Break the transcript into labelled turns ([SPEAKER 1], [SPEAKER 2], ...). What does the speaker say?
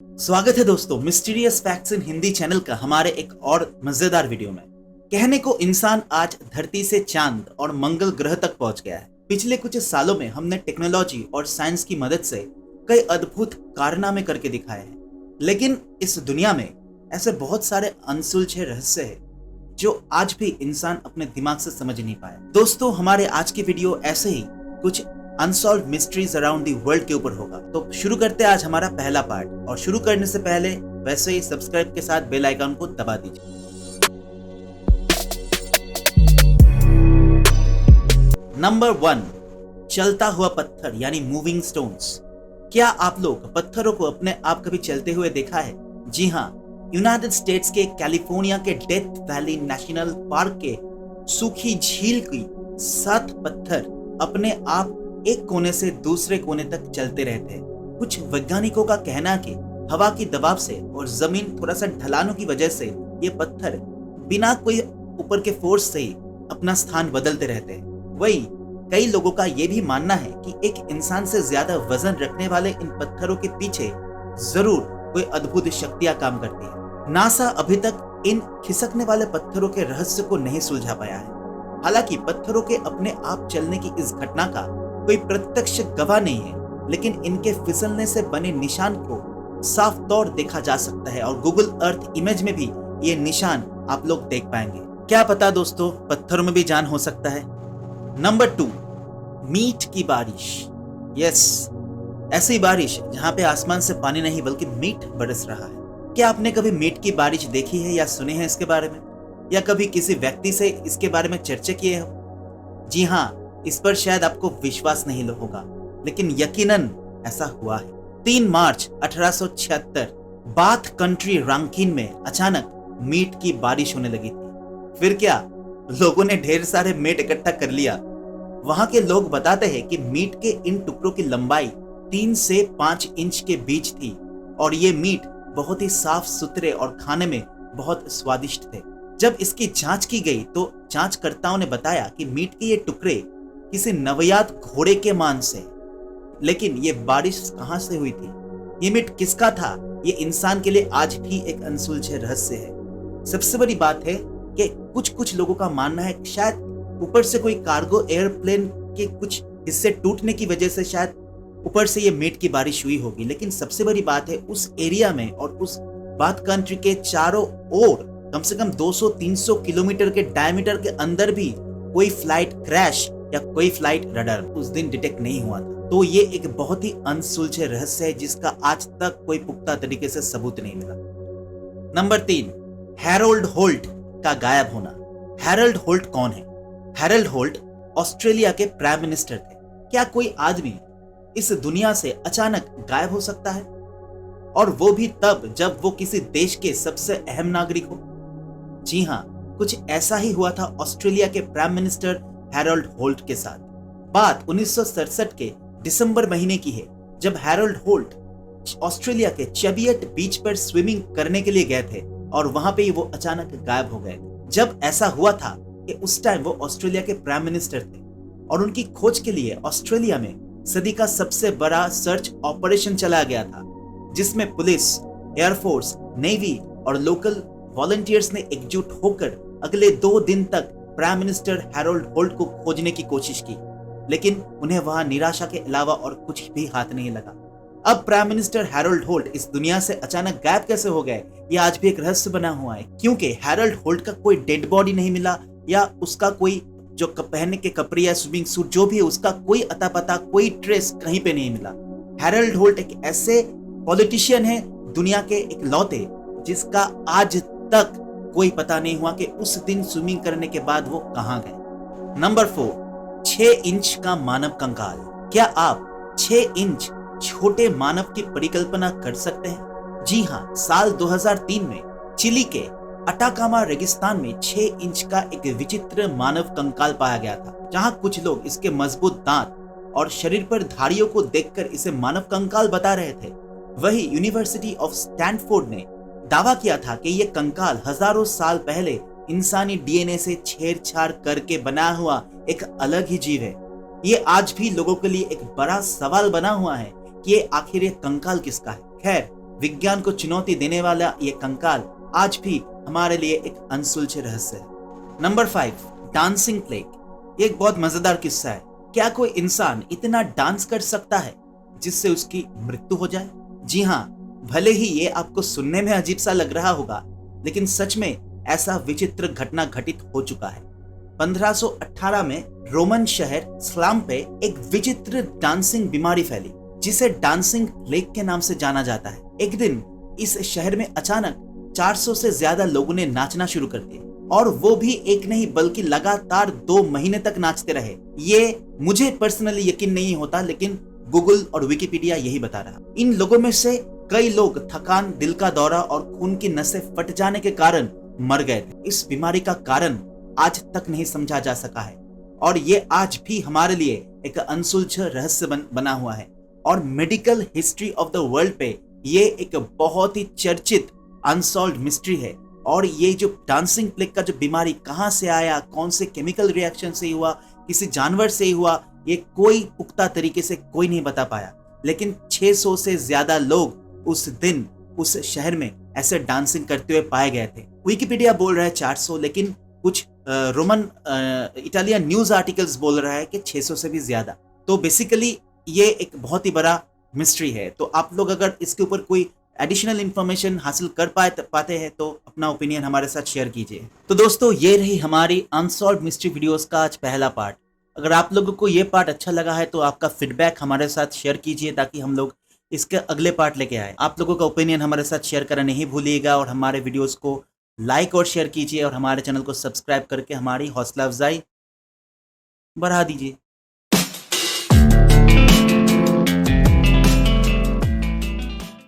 [SPEAKER 1] स्वागत है दोस्तों mysterious facts in Hindi channel का हमारे एक और मजेदार वीडियो में। कहने को इंसान आज धरती से चांद और मंगल ग्रह तक पहुंच गया है। पिछले कुछ सालों में हमने टेक्नोलॉजी और साइंस की मदद से कई अद्भुत कारनामे करके दिखाए हैं, लेकिन इस दुनिया में ऐसे बहुत सारे अनसुलझे रहस्य हैं जो आज भी इंसान अपने दिमाग से समझ नहीं पाया। दोस्तों, हमारे आज की वीडियो ऐसे ही कुछ unsolved mysteries around the world के ऊपर होगा। तो शुरू करते हैं आज हमारा पहला पार्ट, और शुरू करने से पहले वैसे ही सब्सक्राइब के साथ बेल आइकन को दबा दीजिए। नंबर 1, चलता हुआ पत्थर यानी मूविंग स्टोन्स। क्या आप लोग पत्थरों को अपने आप कभी चलते हुए देखा है? जी हाँ, यूनाइटेड स्टेट्स के कैलिफोर्निया के डेथ वैली नेशनल पार्क के सूखी झील की 7 पत्थर अपने आप एक कोने से दूसरे कोने तक चलते रहते हैं। कुछ वैज्ञानिकों का कहना है कि हवा की दबाव से और जमीन थोड़ा सा ढलानों की वजह से ये पत्थर बिना कोई ऊपर के फोर्स से ही अपना स्थान बदलते रहते हैं। वही कई लोगों का ये भी मानना है कि एक इंसान से ज्यादा वजन रखने वाले इन पत्थरों के पीछे जरूर कोई अद्भुत शक्तियां काम करती है। नासा अभी तक इन खिसकने वाले पत्थरों के रहस्य को नहीं सुलझा पाया है। हालांकि पत्थरों के अपने आप चलने की इस घटना का कोई प्रत्यक्ष गवाह नहीं है, लेकिन इनके फिसलने से बने निशान को साफ तौर देखा जा सकता है और गूगल अर्थ इमेज में भी ये निशान आप लोग देख पाएंगे। क्या पता दोस्तों, पत्थरों में भी जान हो सकता है। नंबर 2, मीट की बारिश। यस, ऐसी बारिश जहां पे आसमान से पानी नहीं बल्कि मीट बरस रहा है। क्या आपने कभी मीट की बारिश देखी है या सुने हैं इसके बारे में, या कभी किसी व्यक्ति से इसके बारे में चर्चा किए हो? जी हाँ, इस पर शायद आपको विश्वास नहीं होगा, लेकिन यकीनन ऐसा हुआ है। 3 मार्च 1876 बाथ कंट्री रैंकिन में अचानक मीट की बारिश होने लगी थी। फिर क्या, लोगों ने ढेर सारे मीट इकट्ठा कर लिया। वहां के लोग बताते हैं कि मीट के इन टुकड़ों की लंबाई 3 से 5 इंच के बीच थी, और ये मीट बहुत ही साफ सुथरे और खाने में बहुत स्वादिष्ट थे। जब इसकी जांच की गई तो जांचकर्ताओं ने बताया कि मीट के ये टुकड़े किसी नवजात घोड़े के मांस से। लेकिन ये बारिश कहां से हुई थी, ये मीट किसका था, ये इंसान के लिए आज भी एक अनसुलझे रहस्य है। सबसे बड़ी बात है कि कुछ लोगों का मानना है कि शायद ऊपर से कोई कार्गो एयरप्लेन के कुछ हिस्से टूटने की वजह से शायद ऊपर से ये मीट की बारिश हुई होगी। लेकिन सबसे बड़ी बात है, उस एरिया में और उस बाथ कंट्री के चारों ओर कम से कम 200-300 किलोमीटर के डायमीटर के अंदर भी कोई फ्लाइट क्रैश या कोई फ्लाइट रडार उस दिन डिटेक्ट नहीं हुआ था। तो ये एक बहुत ही अनसुलझे रहस्य है जिसका आज तक कोई पुख्ता तरीके से सबूत नहीं मिला। नंबर 3, हैरोल्ड होल्ट का गायब होना। हैरोल्ड होल्ट कौन है? हैरोल्ड होल्ट ऑस्ट्रेलिया के प्राइम मिनिस्टर थे। क्या कोई आदमी इस दुनिया से अचानक गायब हो सकता है, और वो भी तब जब वो किसी देश के सबसे अहम नागरिक हो? जी हाँ, कुछ ऐसा ही हुआ था ऑस्ट्रेलिया के प्राइम मिनिस्टर हैरोल्ड होल्ट के साथ। बात 1967 के दिसंबर महीने की है, जब हैरोल्ड होल्ट ऑस्ट्रेलिया के चेवियट बीच पर स्विमिंग करने के लिए गए थे, और वहां पे ही वो अचानक गायब हो गए। जब ऐसा हुआ था कि उस टाइम वो ऑस्ट्रेलिया के प्राइम मिनिस्टर थे, और उनकी खोज के लिए ऑस्ट्रेलिया में सदी का सबसे बड़ा सर्च ऑपरेशन चलाया गया था, जिसमें पुलिस, एयरफोर्स, नेवी और लोकल वॉलंटियर्स ने एकजुट होकर अगले 2 दिन तक प्राइम मिनिस्टर हैरोल्ड होल्ट को खोजने की कोशिश की, लेकिन उन्हें वहां निराशा के अलावा और कुछ भी हाथ नहीं लगा। अब प्राइम मिनिस्टर हैरोल्ड होल्ट इस दुनिया से अचानक गायब कैसे हो गए, ये आज भी एक रहस्य बना हुआ है, क्योंकि हैरोल्ड होल्ट का कोई डेड बॉडी नहीं मिला, या उसका कोई जो पहनने के कपड़े या स्विमिंग सूट जो भी है उसका कोई अता पता, कोई ट्रेस कहीं पे नहीं मिला। हैरोल्ड होल्ट एक ऐसे पॉलिटिशियन है दुनिया के इकलौते जिसका आज तक कोई पता नहीं हुआ कि उस दिन स्विमिंग करने के बाद वो कहां गए। नंबर 4, 6 इंच का मानव कंकाल। क्या आप 6 इंच छोटे मानव की परिकल्पना कर सकते हैं? जी हां, साल 2003 में चिली के अटाकामा रेगिस्तान में 6 इंच का एक विचित्र मानव कंकाल पाया गया था, जहां कुछ लोग इसके मजबूत दांत और शरीर पर धारियों को देखकर इसे मानव कंकाल बता रहे थे। वही यूनिवर्सिटी ऑफ स्टैनफोर्ड ने दावा किया था कि यह कंकाल हजारों साल पहले इंसानी डीएनए से छेड़छाड़ करके बना हुआ एक अलग ही जीव है। ये आज भी लोगों के लिए एक बड़ा सवाल बना हुआ है कि आखिर ये कंकाल किसका है। खैर, विज्ञान को चुनौती देने वाला ये कंकाल आज भी हमारे लिए एक अनसुलझे रहस्य है। Number 5, dancing plague. ये एक बहुत मजेदार किस्सा है। क्या कोई इंसान इतना डांस कर सकता है जिससे उसकी मृत्यु हो जाए? जी हाँ, भले ही ये आपको सुनने में अजीब सा लग रहा होगा, लेकिन सच में ऐसा विचित्र घटना घटित हो चुका है। 1518 में रोमन शहर स्लाम पे एक विचित्र डांसिंग बीमारी फैली, जिसे डांसिंग प्लेग के नाम से जाना जाता है। एक दिन इस शहर में अचानक 400 से ज्यादा लोगों ने नाचना शुरू कर दिया, और वो भी एक नहीं बल्कि लगातार 2 महीने तक नाचते रहे। ये मुझे पर्सनली यकीन नहीं होता, लेकिन गूगल और विकिपीडिया यही बता रहा। इन लोगों में से कई लोग थकान, दिल का दौरा और खून की नसें फट जाने के कारण मर गए थे। इस बीमारी का कारण आज तक नहीं समझा जा सका है, और ये आज भी हमारे लिए एक अनसुलझा रहस्य बना हुआ है। और medical history of the world पे ये एक बहुत ही चर्चित अनसॉल्व्ड मिस्ट्री है। और ये जो डांसिंग प्लेग का जो बीमारी कहाँ से आया, कौन से केमिकल रिएक्शन से हुआ, किसी जानवर से हुआ, ये कोई पुख्ता तरीके से कोई नहीं बता पाया। लेकिन 600 से ज्यादा लोग उस दिन उस शहर में ऐसे डांसिंग करते हुए पाए गए थे। विकिपीडिया बोल रहा है 400, लेकिन कुछ रोमन इटालियन न्यूज आर्टिकल्स बोल रहा है कि 600 से भी ज्यादा। तो बेसिकली ये एक बहुत ही बड़ा मिस्ट्री है। तो आप लोग अगर इसके ऊपर कोई एडिशनल इंफॉर्मेशन हासिल कर पाते हैं तो अपना ओपिनियन हमारे साथ शेयर कीजिए। तो दोस्तों, ये रही हमारी अनसॉल्व्ड मिस्ट्री वीडियोस का आज पहला पार्ट। अगर आप लोगों को ये पार्ट अच्छा लगा है तो आपका फीडबैक हमारे साथ शेयर कीजिए, ताकि हम लोग इसके अगले पार्ट लेके आए। आप लोगों का ओपिनियन हमारे साथ शेयर करना नहीं भूलिएगा, और हमारे वीडियोस को लाइक और शेयर कीजिए, और हमारे चैनल को सब्सक्राइब करके हमारी हौसला अफजाई बढ़ा दीजिए।